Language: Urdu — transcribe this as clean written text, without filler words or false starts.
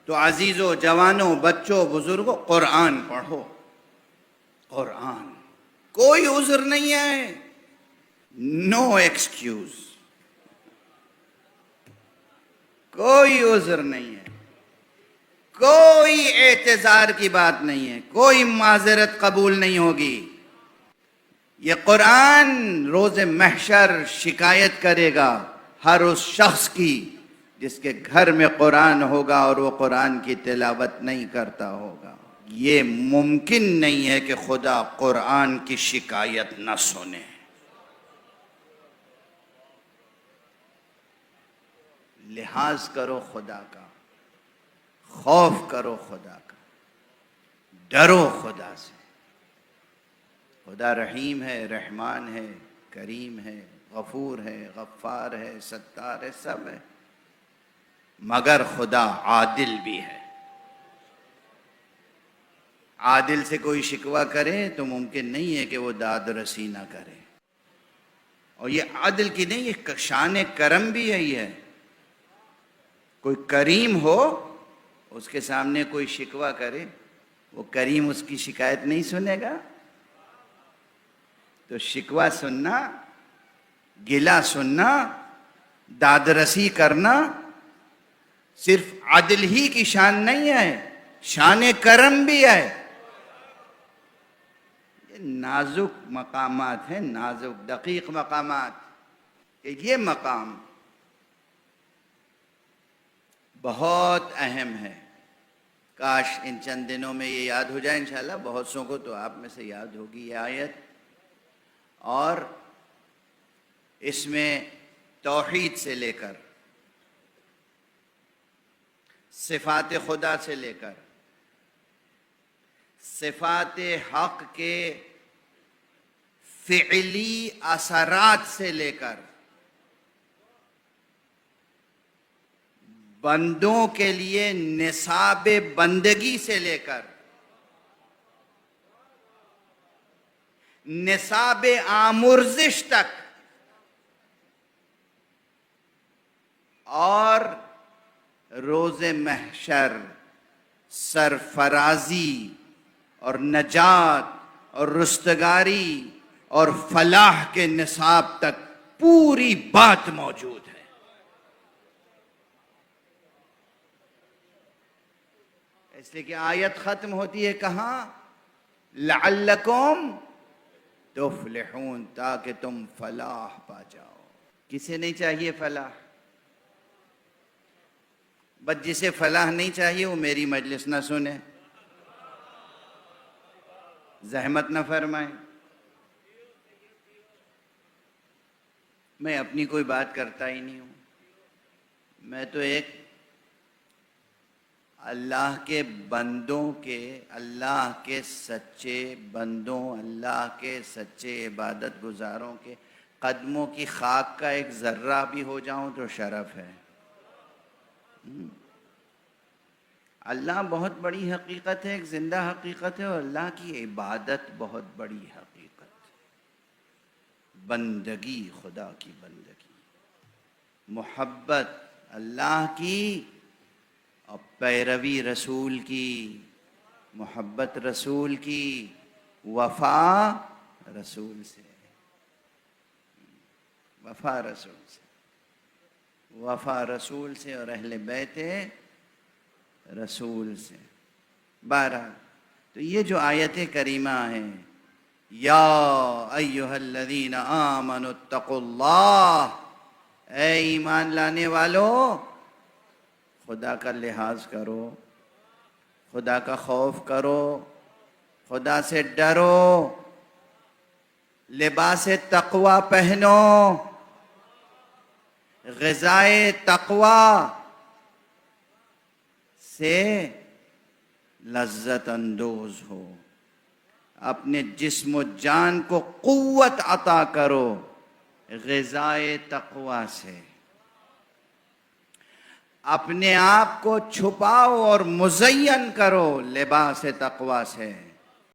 تو عزیزوں، جوانوں، بچوں، بزرگوں، قرآن پڑھو. قرآن، کوئی عذر نہیں ہے. نو ایکسکیوز، کوئی عذر نہیں ہے، کوئی اعتذار کی بات نہیں ہے، کوئی معذرت قبول نہیں ہوگی. یہ قرآن روز محشر شکایت کرے گا ہر اس شخص کی جس کے گھر میں قرآن ہوگا اور وہ قرآن کی تلاوت نہیں کرتا ہوگا. یہ ممکن نہیں ہے کہ خدا قرآن کی شکایت نہ سنے. لحاظ کرو خدا کا، خوف کرو خدا کا، ڈرو خدا سے. خدا رحیم ہے، رحمان ہے، کریم ہے، غفور ہے، غفار ہے، ستار ہے، سب ہے. مگر خدا عادل بھی ہے. عادل سے کوئی شکوہ کرے تو ممکن نہیں ہے کہ وہ داد رسی نہ کرے. اور یہ عادل کی نہیں، یہ شان کرم بھی ہے. یہ کوئی کریم ہو، اس کے سامنے کوئی شکوہ کرے، وہ کریم اس کی شکایت نہیں سنے گا. تو شکوہ سننا، گلہ سننا، داد رسی کرنا صرف عدل ہی کی شان نہیں ہے، شان کرم بھی ہے. یہ نازک مقامات ہیں، نازک دقیق مقامات. کہ یہ مقام بہت اہم ہے. کاش ان چند دنوں میں یہ یاد ہو جائے. انشاءاللہ بہت سو کو تو آپ میں سے یاد ہوگی یہ آیت. اور اس میں توحید سے لے کر، صفات خدا سے لے کر، صفات حق کے فعلی اثرات سے لے کر، بندوں کے لیے نصاب بندگی سے لے کر، نصاب آمرزش تک، اور روز محشر سرفرازی اور نجات اور رستگاری اور فلاح کے نصاب تک پوری بات موجود ہے. اس لیے کہ آیت ختم ہوتی ہے کہاں؟ لعلکم تفلحون، تاکہ تم فلاح پا جاؤ. کسے نہیں چاہیے فلاح؟ بس جسے فلاح نہیں چاہیے وہ میری مجلس نہ سنے، زحمت نہ فرمائیں. میں اپنی کوئی بات کرتا ہی نہیں ہوں. میں تو ایک اللہ کے بندوں کے، اللہ کے سچے بندوں، اللہ کے سچے عبادت گزاروں کے قدموں کی خاک کا ایک ذرہ بھی ہو جاؤں تو شرف ہے. اللہ بہت بڑی حقیقت ہے، ایک زندہ حقیقت ہے، اور اللہ کی عبادت بہت بڑی حقیقت. بندگی، خدا کی بندگی، محبت اللہ کی، اور پیروی رسول کی، محبت رسول کی، وفا رسول سے، وفا رسول سے، وفا رسول سے اور اہل بیت رسول سے. بہرحال تو یہ جو آیت کریمہ ہیں، یا ایہا الذین آمنوا اتقوا اللہ، اے ایمان لانے والو خدا کا لحاظ کرو، خدا کا خوف کرو، خدا سے ڈرو، لباس تقوی پہنو، غذائے تقوی سے لذت اندوز ہو، اپنے جسم و جان کو قوت عطا کرو غذائے تقوی سے. اپنے آپ کو چھپاؤ اور مزین کرو لباس تقوی سے.